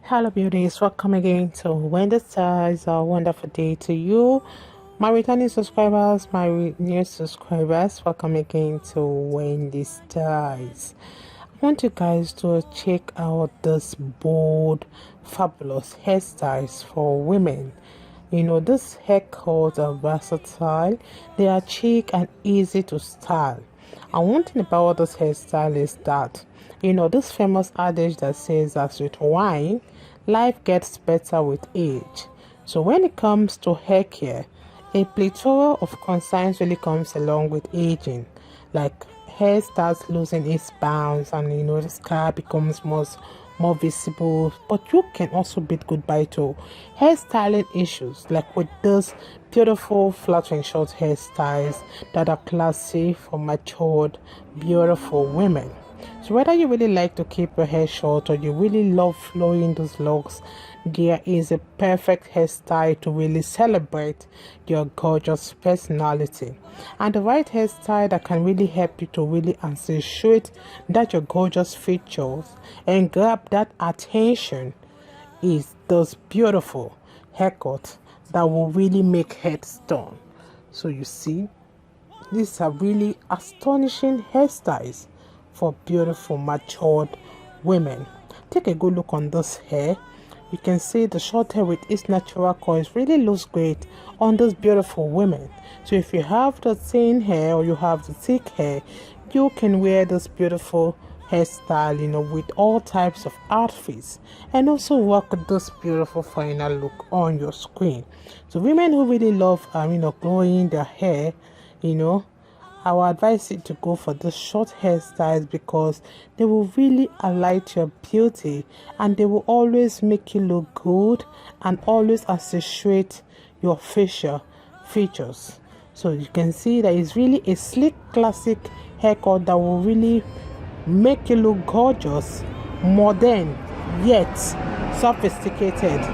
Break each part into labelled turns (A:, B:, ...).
A: Hello beauties, welcome again to Wendy Styles. A wonderful day to you, my returning subscribers, my new subscribers. Welcome again to Wendy Styles. I want you guys to check out this bold, fabulous hairstyles for women. You know, these haircuts are versatile, they are chic and easy to style. And one thing about this hairstyle is that, you know, this famous adage that says, as with wine, life gets better with age. So when it comes to hair care, a plethora of concerns really comes along with aging. Like hair starts losing its bounce, and you know the scalp becomes more visible. But you can also bid goodbye to hairstyling issues, like with those beautiful flat and short hairstyles that are classy for matured, beautiful women. So whether you really like to keep your hair short or you really love flowing those locks, there is a perfect hairstyle to really celebrate your gorgeous personality. And the right hairstyle that can really help you to really accentuate that your gorgeous features and grab that attention is those beautiful haircuts that will really make heads turn. So you see, these are really astonishing hairstyles for beautiful matured women. Take a good look on this hair. You can see the short hair with its natural coils really looks great on those beautiful women. So if you have the thin hair or you have the thick hair, you can wear this beautiful hairstyle, you know, with all types of outfits, and also work with this beautiful final look on your screen. So women who really love glowing their hair, you know, I will advise you to go for the short hairstyles because they will really highlight your beauty and they will always make you look good and always accentuate your facial features. So you can see that it's really a sleek classic haircut that will really make you look gorgeous, modern, yet sophisticated.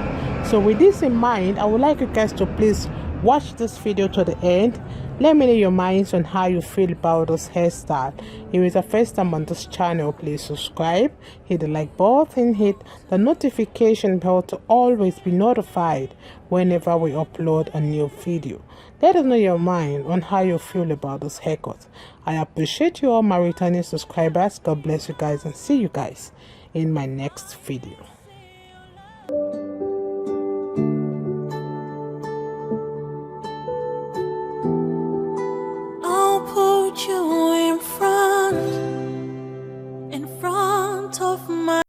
A: So with this in mind, I would like you guys to please watch this video to the end. Let me know your minds on how you feel about this hairstyle. If it's the first time on this channel, please subscribe, hit the like button, hit the notification bell to always be notified whenever we upload a new video. Let us know your mind on how you feel about this haircut. I appreciate you all, my returning subscribers. God bless you guys and see you guys in my next video.
B: Put you in front of my